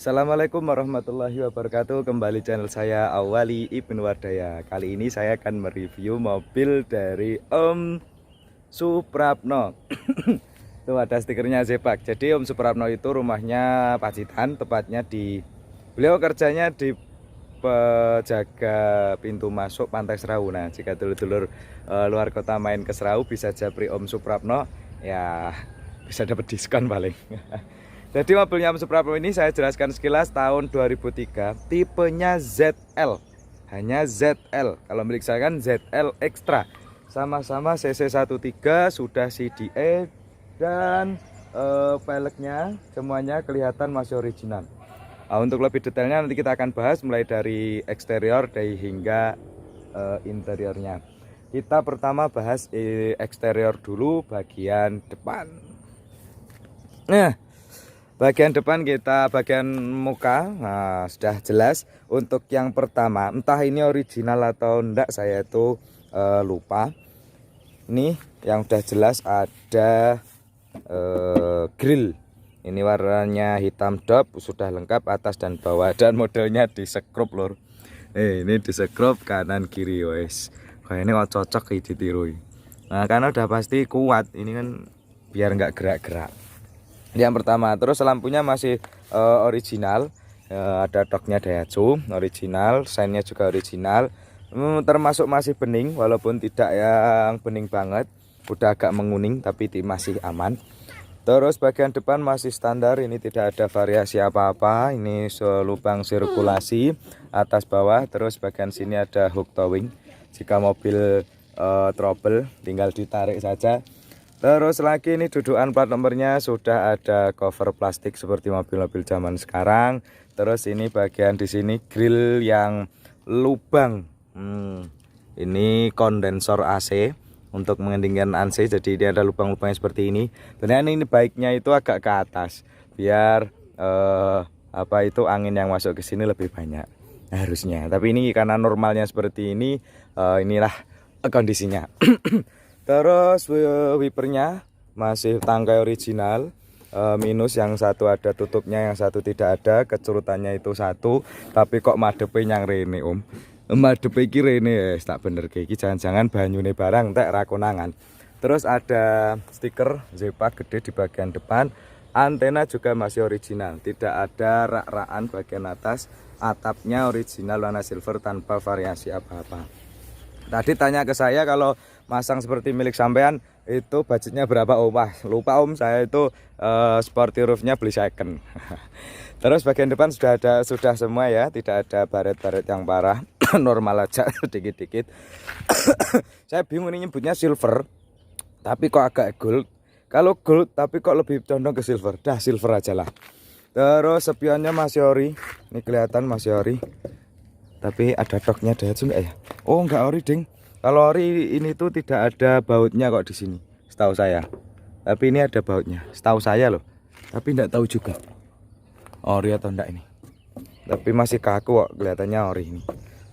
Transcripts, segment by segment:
Assalamualaikum warahmatullahi wabarakatuh. Kembali channel saya Awali Ibnu Wardaya. Kali ini saya akan mereview mobil dari Om Suprapno. Tuh ada stikernya Zepak. Jadi Om Suprapno itu rumahnya Pacitan, tepatnya beliau kerjanya di penjaga pintu masuk Pantai Serau. Nah, jika dulur-dulur luar kota main ke Serau bisa japri Om Suprapno, ya bisa dapat diskon paling. Jadi mobilnya Om Suprapno ini saya jelaskan sekilas tahun 2003, tipenya ZL, hanya ZL. Kalau milik saya kan ZL Extra, sama-sama CC 13, sudah CDA dan peleknya semuanya kelihatan masih original. Untuk lebih detailnya nanti kita akan bahas mulai dari eksterior hingga interiornya. Kita pertama bahas eksterior dulu, bagian depan. Nah, bagian depan bagian muka, nah, sudah jelas. Untuk yang pertama, entah ini original atau enggak, saya itu lupa. Ini yang udah jelas ada grill. Ini warnanya hitam dop, sudah lengkap atas dan bawah, dan modelnya di skrup lor. Ini di skrup kanan kiri wes. Kayaknya cocok ditiru. Nah, karena udah pasti kuat. Ini kan biar nggak gerak-gerak. Yang pertama, terus lampunya masih original, ada toknya Daihatsu original, seinnya juga original, termasuk masih bening walaupun tidak yang bening banget, udah agak menguning tapi masih aman. Terus bagian depan masih standar, ini tidak ada variasi apa-apa, ini lubang sirkulasi atas bawah. Terus bagian sini ada hook towing, jika mobil trouble tinggal ditarik saja. Terus lagi ini dudukan plat nomornya sudah ada cover plastik seperti mobil-mobil zaman sekarang. Terus ini bagian di sini grill yang lubang. Ini kondensor AC untuk mengendingkan AC. Jadi ini ada lubang-lubangnya seperti ini. Dan ini baiknya itu agak ke atas biar angin yang masuk ke sini lebih banyak harusnya. Tapi ini karena normalnya seperti ini, inilah kondisinya. Terus wipernya masih tangkai original, minus yang satu ada tutupnya, yang satu tidak ada. Kecerutannya itu satu, tapi kok madepe yang rene om. Madepe iki rene tak bener iki, jangan-jangan banyune barang entek ra konangan. Terus ada stiker Zepak gede di bagian depan. Antena juga masih original, tidak ada rak-rakan bagian atas. Atapnya original warna silver tanpa variasi apa-apa. Tadi tanya ke saya kalau masang seperti milik sampean itu budgetnya berapa om? Wah, lupa om, saya itu sporty roofnya beli second. Terus bagian depan sudah semua ya, tidak ada baret-baret yang parah. Normal aja sedikit-dikit. Saya bingung ini nyebutnya silver tapi kok agak gold. Kalau gold tapi kok lebih condong ke silver, dah silver aja lah. Terus spionnya masih ori, ini kelihatan masih ori. Tapi ada toknya Daihatsu enggak ya? Oh, enggak ori ding. Kalau ori ini tuh tidak ada bautnya kok di sini, setahu saya. Tapi ini ada bautnya, setahu saya loh. Tapi enggak tahu juga ori atau enggak ini. Tapi masih kaku kok kelihatannya ori ini.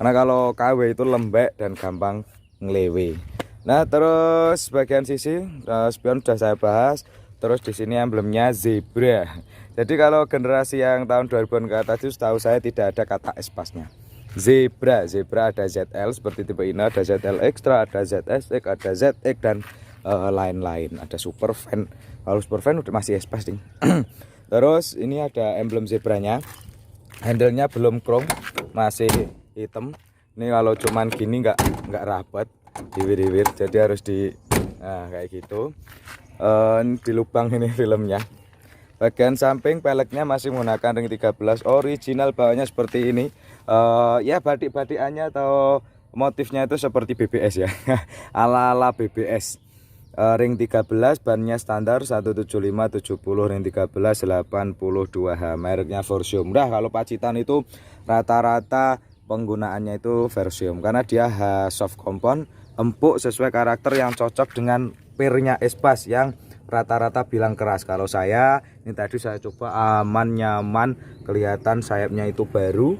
Karena kalau KW itu lembek dan gampang ngelewe. Nah, terus bagian sisi spion sudah saya bahas. Terus di sini emblemnya zebra. Jadi kalau generasi yang tahun 2000-an ke atas itu setahu saya tidak ada kata espasnya. Zebra ada ZL seperti tipe ini, ada ZL Extra, ada ZSX, ada ZX dan lain-lain. Ada super fan. Kalau super fan udah masih espas ding. Terus ini ada emblem zebranya. Handle-nya belum chrome, masih hitam. Ini kalau cuman gini nggak rapat, diwir-wir, jadi harus kayak gitu. Di lubang ini filmnya. Bagian samping peleknya masih menggunakan ring 13 original, bawahnya seperti ini. Ya batik-batikannya atau motifnya itu seperti BBS ya. Ala-ala BBS. Ring 13, bannya standar 175/70, ring 13 82H, mereknya Versium. Nah, kalau Pacitan itu rata-rata penggunaannya itu Versium karena dia soft compound, empuk sesuai karakter yang cocok dengan pirnya Espas yang rata-rata bilang keras. Kalau saya ini tadi saya coba aman, nyaman, kelihatan sayapnya itu baru,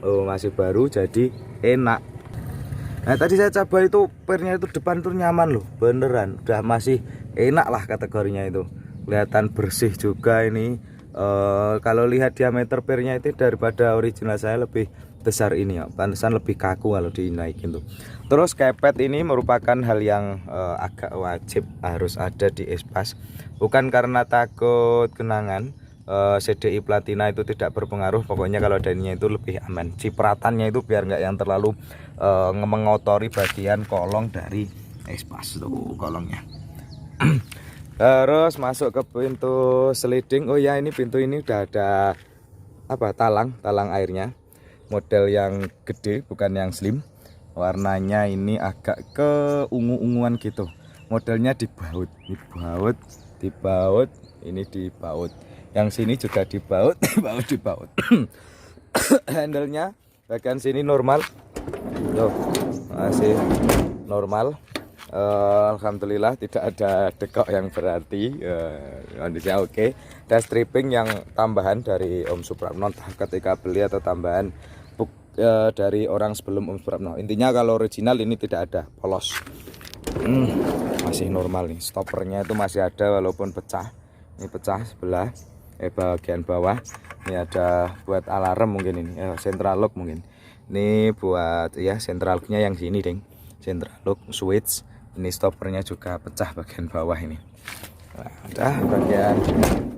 masih baru, jadi enak. Nah, tadi saya coba itu pirnya itu depan tuh nyaman loh, beneran udah masih enak lah kategorinya itu. Kelihatan bersih juga ini, Kalau lihat diameter pernya itu daripada original saya lebih besar ini ya, pantesan lebih kaku kalau dinaikin tuh. Terus kepet ini merupakan hal yang agak wajib harus ada di Espas, bukan karena takut kenangan. CDI Platina itu tidak berpengaruh, pokoknya kalau daninya itu lebih aman. Cipratannya itu biar nggak yang terlalu mengotori bagian kolong dari Espas tuh kolongnya. Terus masuk ke pintu sliding. Oh ya, ini pintu ini udah ada apa, talang airnya, model yang gede bukan yang slim. Warnanya ini agak ke ungu-unguan gitu, modelnya dibaut, ini dibaut, yang sini juga dibaut. Dibaut. Handle-nya bagian sini normal tuh, masih normal. Alhamdulillah tidak ada dekok yang berarti, kondisinya oke. Dan stripping yang tambahan dari Om Suprapno, entah ketika beli atau tambahan dari orang sebelum Om Suprapno. Intinya kalau original ini tidak ada polos, masih normal nih. Stoppernya itu masih ada walaupun pecah. Ini pecah sebelah bagian bawah. Ini ada buat alarm mungkin, ini central lock mungkin. Ini buat ya central locknya yang sini deng, central lock switch. Ini stoppernya juga pecah bagian bawah ini. Nah, udah bagian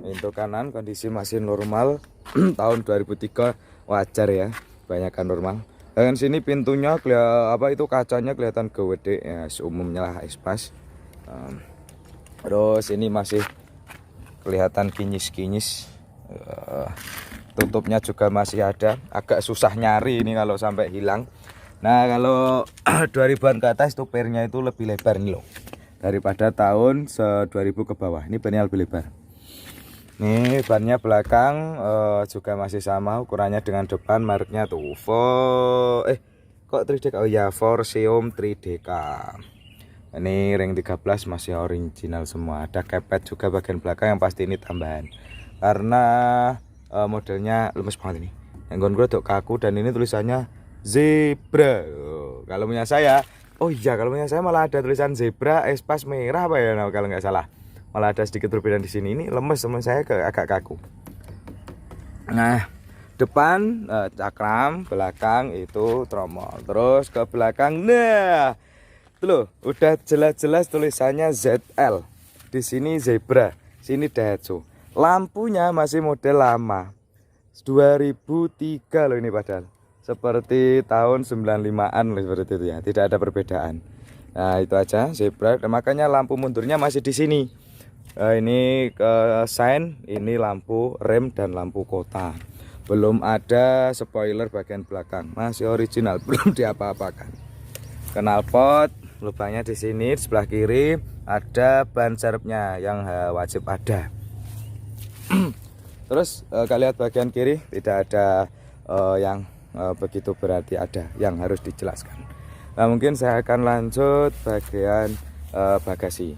pintu kanan kondisi masih normal. Tahun 2003 wajar ya, banyakan normal. Dan sini pintunya itu kacanya kelihatan gede ya, umumnya lah Espas. Terus ini masih kelihatan kinyis. Tutupnya juga masih ada, agak susah nyari ini kalau sampai hilang. Nah kalau 2000-an ke atas itu pernya itu lebih lebar nih loh, daripada tahun 2000 ke bawah. Ini bannya lebih lebar. Nih bannya belakang juga masih sama ukurannya dengan depan, mereknya tuh kok 3DK, oh ya Forseum 3DK. Ini ring 13 masih original semua. Ada kepet juga bagian belakang, yang pasti ini tambahan karena modelnya lemes banget ini. Yang gue tuh kaku, dan ini tulisannya zebra. Kalau punya saya, kalau punya saya malah ada tulisan zebra Espas merah apa ya, kalau nggak salah. Malah ada sedikit perbedaan di sini. Ini lemes, teman saya agak kaku. Nah, depan cakram, belakang itu tromol. Terus ke belakang, nah, itu loh, udah jelas-jelas tulisannya ZL. Di sini zebra, sini Daihatsu. Lampunya masih model lama, 2003 loh ini, padahal seperti tahun 95-an seperti itu ya, tidak ada perbedaan. Nah itu aja zebra. Nah, makanya lampu mundurnya masih di sini. Ini sign, ini lampu rem dan lampu kota. Belum ada spoiler bagian belakang, masih original, belum diapa-apakan. Knalpot lubangnya di sini, di sebelah kiri ada ban serepnya yang wajib ada. Terus kalian lihat bagian kiri tidak ada yang begitu berarti ada yang harus dijelaskan. Nah mungkin saya akan lanjut bagian bagasi.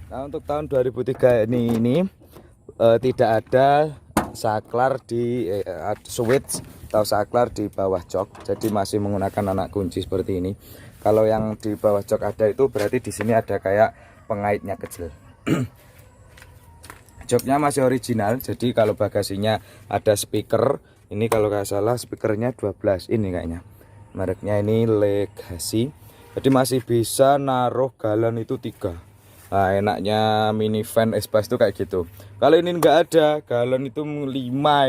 Nah untuk tahun 2003 ini tidak ada saklar di switch atau saklar di bawah jok, jadi masih menggunakan anak kunci seperti ini. Kalau yang di bawah jok ada itu berarti di sini ada kayak pengaitnya kecil. Joknya masih original, jadi kalau bagasinya ada speaker. Ini kalau nggak salah speakernya 12 ini kayaknya. Mereknya ini Legacy. Jadi masih bisa naruh galon itu 3. Nah enaknya minivan Espas itu kayak gitu. Kalau ini nggak ada galon itu 5,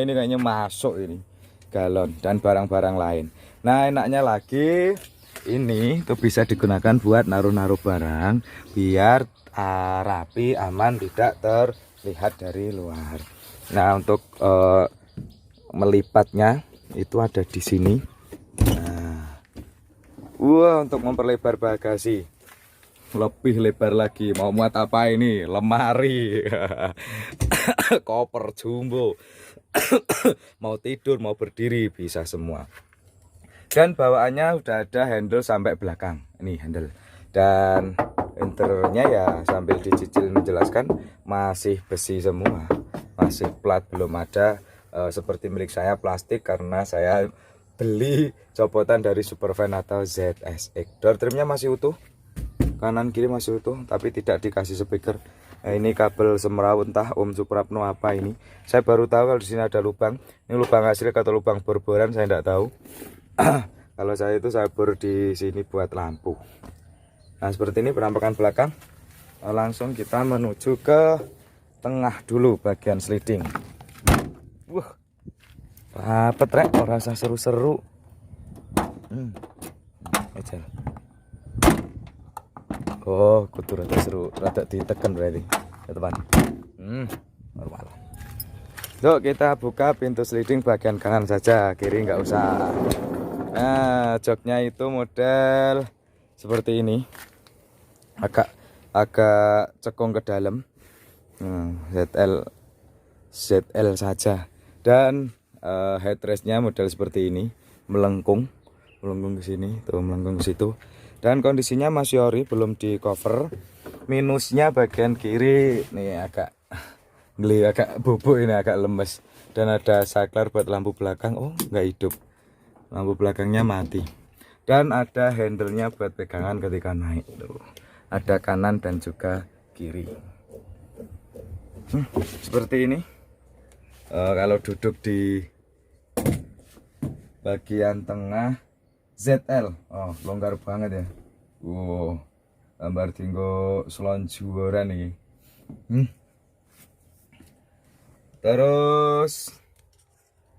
ini kayaknya masuk ini galon dan barang-barang lain. Nah enaknya lagi ini tuh bisa digunakan buat naruh-naruh barang biar rapi, aman, tidak terlihat dari luar. Nah untuk melipatnya itu ada di sini. Nah, untuk memperlebar bagasi lebih lebar lagi. Mau muat apa ini? Lemari, koper jumbo. Mau tidur, mau berdiri bisa semua. Dan bawaannya udah ada handle sampai belakang. Ini handle. Dan interiornya ya sambil dicicil menjelaskan masih besi semua, masih plat, belum ada seperti milik saya plastik, karena saya beli copotan dari Supervan atau ZSX. Door trimnya masih utuh, kanan kiri masih utuh, tapi tidak dikasih speaker. Nah, ini kabel semrawut entah Om Suprapno apa ini. Saya baru tahu kalau di sini ada lubang. Ini lubang asli atau lubang bor-boran saya tidak tahu. Kalau saya itu saya bor di sini buat lampu. Nah, seperti ini penampakan belakang. Langsung kita menuju ke tengah dulu bagian sliding. Wah. Rapet rek, ora usah seru-seru. Aja. Oh, kudu rada seru, rada ditekan berarti, ya teman. Normal. Yuk kita buka pintu sliding bagian kanan saja, kiri nggak usah. Nah, joknya itu model seperti ini, agak cekung ke dalam. ZL saja. Dan headrestnya model seperti ini, melengkung ke sini, tuh melengkung ke situ. Dan kondisinya masih ori, belum di cover. Minusnya bagian kiri nih agak bubuk ini, agak lemes. Dan ada saklar buat lampu belakang. Oh, nggak hidup, lampu belakangnya mati. Dan ada handle-nya buat pegangan ketika naik. Tuh, ada kanan dan juga kiri. Seperti ini. Kalau duduk di bagian tengah ZL, oh longgar banget ya. Gambar tinggal selonjuran nih. Terus,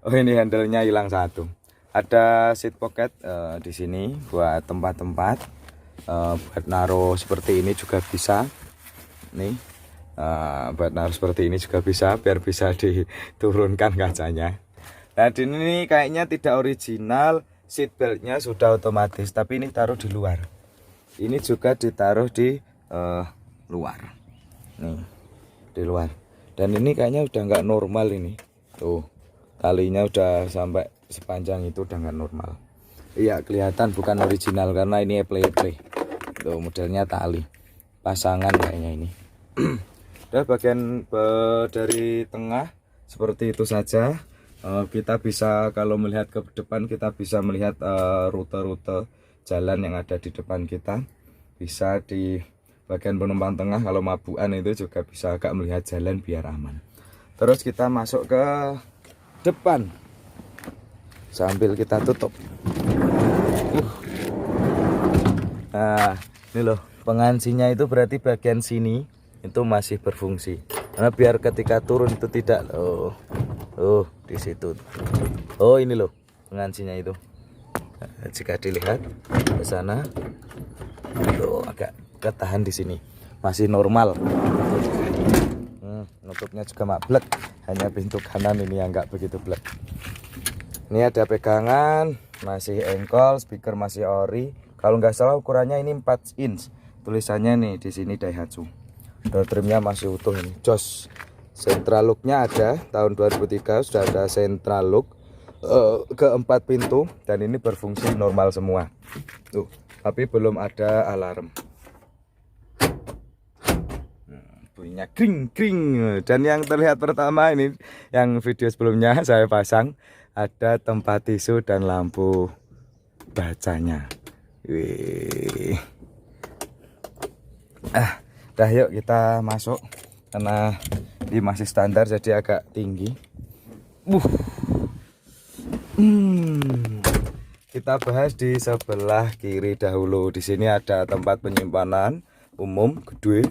oh ini handle-nya hilang satu. Ada seat pocket di sini buat tempat-tempat, buat naruh seperti ini juga bisa. Nih, buat naruh seperti ini juga bisa, biar bisa diturunkan kacanya. Nah, ini kayaknya tidak original. Seat beltnya sudah otomatis, tapi ini taruh di luar. Ini juga ditaruh di luar. Nih, di luar. Dan ini kayaknya udah nggak normal ini. Tuh, talinya udah sampai sepanjang itu, udah nggak normal. Iya, kelihatan bukan original karena ini eple-eple. Tuh, modelnya tali pasangan kayaknya ini. Dan bagian dari tengah seperti itu saja. Kita bisa, kalau melihat ke depan, kita bisa melihat rute-rute jalan yang ada di depan kita. Bisa di bagian penumpang tengah, kalau mabukan itu juga bisa agak melihat jalan biar aman. Terus kita masuk ke depan sambil kita tutup. Nah, ini loh, pengancinya itu berarti bagian sini itu masih berfungsi. Karena biar ketika turun itu tidak di situ. Oh, ini loh pengancinya itu. Nah, jika dilihat ke sana, agak ketahan di sini. Masih normal. Nutupnya juga mablek. Hanya pintu kanan ini yang nggak begitu blek. Ini ada pegangan, masih engkol, speaker masih ori. Kalau nggak salah ukurannya ini 4 inch. Tulisannya nih di sini Daihatsu. Door trimnya masih utuh ini, jos. Central looknya ada, tahun 2003 sudah ada central look keempat pintu, dan ini berfungsi normal semua. Tuh, tapi belum ada alarm. Bunyinya kring kring. Dan yang terlihat pertama ini, yang video sebelumnya saya pasang, ada tempat tisu dan lampu bacanya. Wih. Dah yuk kita masuk, karena ini masih standar jadi agak tinggi. Kita bahas di sebelah kiri dahulu. Di sini ada tempat penyimpanan umum gede,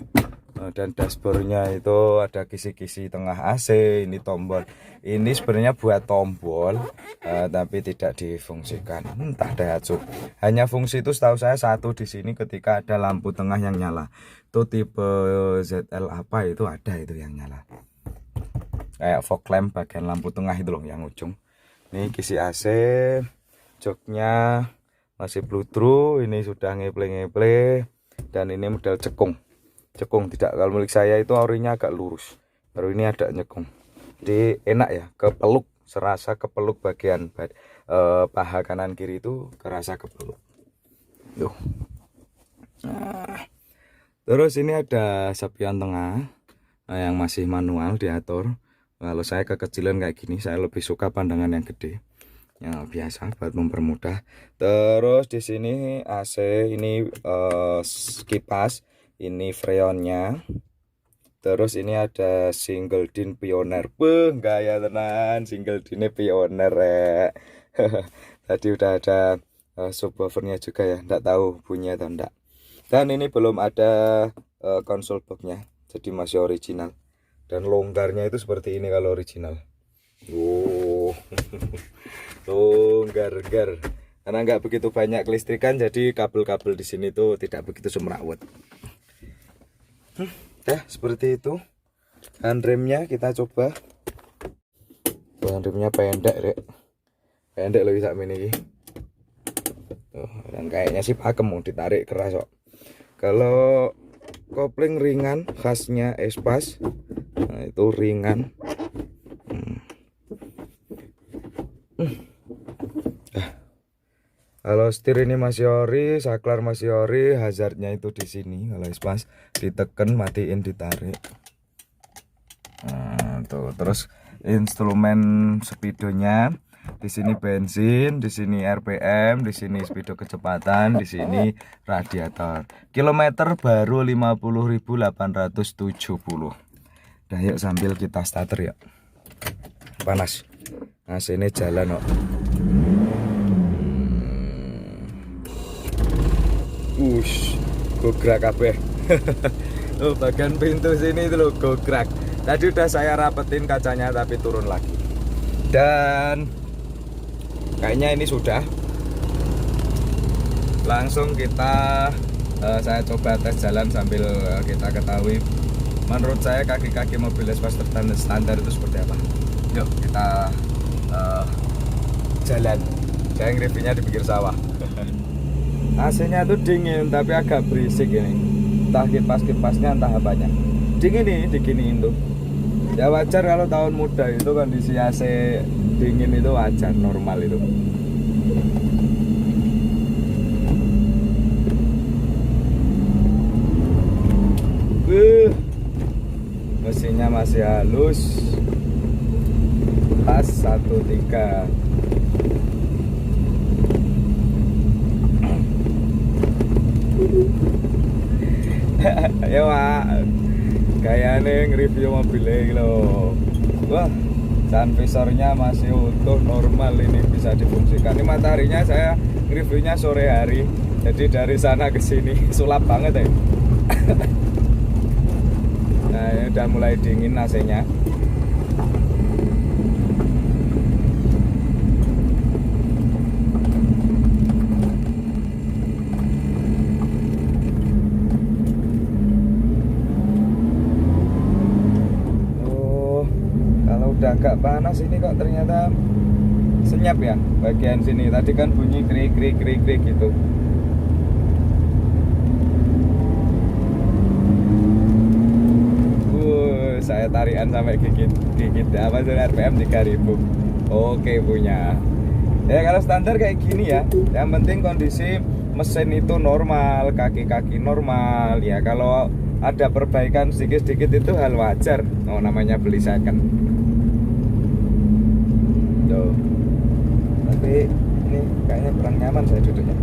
dan dashboardnya itu ada kisi-kisi tengah AC. Ini tombol, ini sebenarnya buat tombol, tapi tidak difungsikan, entah Daihatsu. Hanya fungsi itu setahu saya satu di sini, ketika ada lampu tengah yang nyala. Itu tipe ZL apa itu, ada itu yang nyala, kayak fog lamp bagian lampu tengah itu loh yang ujung. Ini kisi AC, joknya masih bludru, ini sudah ngeple-ngeple. Dan ini model cekung tidak, kalau milik saya itu orinya agak lurus, baru ini ada nyekung. Jadi enak ya, kepeluk, serasa kepeluk bagian paha kanan kiri itu kerasa kepeluk. Terus ini ada spion tengah yang masih manual diatur. Kalau saya kekecilan kayak gini, saya lebih suka pandangan yang gede, yang biasa buat mempermudah. Terus di sini AC, ini kipas, ini freonnya. Terus ini ada single din Pioneer. Gaya tenan single dinnya Pioneer rek. Tadi udah ada subwoofernya juga ya, enggak tahu bunyi atau enggak. Dan ini belum ada konsol boxnya, jadi masih original. Dan longgarnya itu seperti ini kalau original. Longgar-gar. Karena nggak begitu banyak kelistrikan, jadi kabel-kabel di sini tuh tidak begitu semrawut. Ya seperti itu. Handremnya kita coba. Handremnya pendek rek. Pendek loh bisa ini. Dan kayaknya sih pakem mau ditarik keras kok. Kalau kopling ringan khasnya Espas. Nah, itu ringan. Kalau setir ini masih ori, saklar masih ori, hazardnya itu di sini. Kalau Espas ditekan, matiin, ditarik. Nah, tuh terus instrumen speedonya di sini bensin, di sini RPM, di sini speedo kecepatan, di sini radiator. Kilometer baru 50.870. Nah, yuk sambil kita starter ya. Panas. Nah, sini jalan kok. Gograk kabeh. Oh, bagian pintu sini itu loh gograk. Tadi udah saya rapetin kacanya tapi turun lagi. Dan kayaknya ini sudah. Langsung kita saya coba tes jalan sambil kita ketahui menurut saya kaki-kaki mobil Espas standar itu seperti apa. Yuk kita jalan. Saya reviewnya di pinggir sawah. AC-nya tuh dingin tapi agak berisik ini. Entah kipas-kipasnya entah apanya. Dingin nih, diginiin tuh. Ya wajar kalau tahun muda itu kondisi AC dingin itu wajar, normal itu. Mesinnya masih halus. Tas 13. Ya Pak, kayaknya nge-review mobilnya loh. Wah, sun visornya masih utuh, normal, ini bisa difungsikan. Ini mataharinya saya nge-reviewnya sore hari, jadi dari sana ke sini sulap banget ya. Nah, ini udah mulai dingin AC-nya. Udah agak panas ini kok ternyata senyap ya bagian sini. Tadi kan bunyi krik krik krik krik gitu. Saya tarikan sampai gigit apa sih, RPM 3000. Oke punya. Ya kalau standar kayak gini ya. Yang penting kondisi mesin itu normal, kaki-kaki normal ya. Kalau ada perbaikan sedikit-sedikit itu hal wajar. Oh, namanya beli second. Tuh. Tapi ini kayaknya kurang nyaman saya duduknya.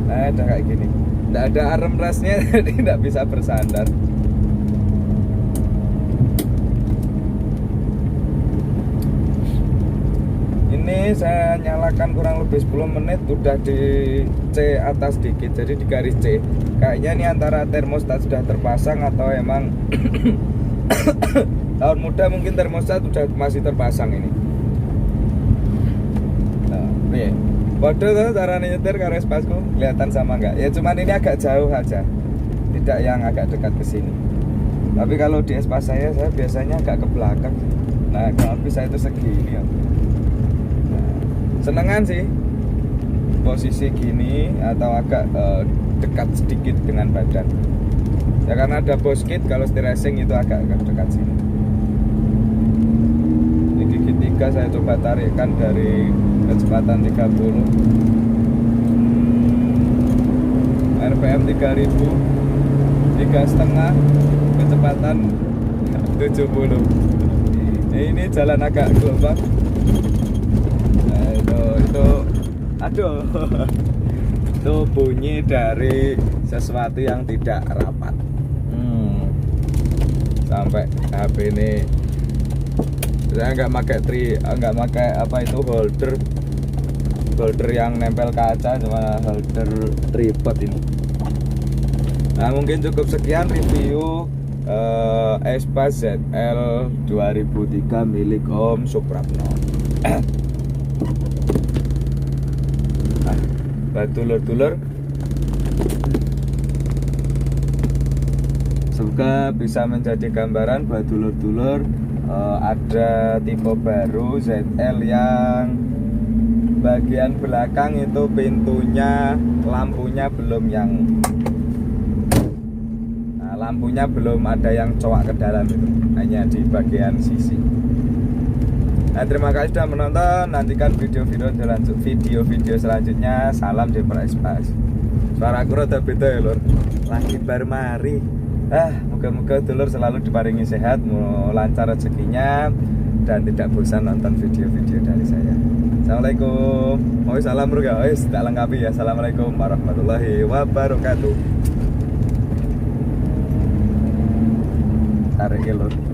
Nah udah kayak gini. Nggak ada armrestnya jadi nggak bisa bersandar. Ini saya nyalakan kurang lebih 10 menit udah di C atas dikit, jadi di garis C. Kayaknya ini antara termostat sudah terpasang atau emang tahun muda mungkin termostat sudah masih terpasang ini. Nah, nih. Waduh tuh cara nyetir karo Espasku kelihatan sama enggak? Ya cuman ini agak jauh aja. Tidak yang agak dekat ke sini. Tapi kalau di Espas saya biasanya agak ke belakang. Nah, kalau bisa itu segini ya. Nah, senengan sih posisi gini atau agak dekat sedikit dengan badan. Ya karena ada boskit, kalau setir racing itu agak dekat sini. Ini gigi 3 saya coba tarikkan dari kecepatan 30, RPM 3000, 3,5, kecepatan 70. Ini jalan agak gelombang. Nah, itu aduh. Itu bunyi dari sesuatu yang tidak rapat. Sampai HP ini saya nggak pakai apa itu holder yang nempel kaca, cuma holder tripod ini. Nah, mungkin cukup sekian review Vespa ZL 2003 milik Om Suprapno. Buat dulur-dulur, semoga bisa menjadi gambaran buat dulur-dulur. Ada tipe baru ZL yang bagian belakang itu pintunya, lampunya belum ada yang cowok ke dalam, itu hanya di bagian sisi. Nah, terima kasih sudah menonton. Nantikan video-video selanjutnya. Salam Jepra Espas. Suara aku rada beda ya lur, lagi baru mari. Moga-moga dulur selalu diparingi sehat, lancar rezekinya, dan tidak bosan nonton video-video dari saya. Assalamualaikum. Mau salam bro guys, tak lengkapi ya. Assalamualaikum warahmatullahi wabarakatuh. Tarik lur.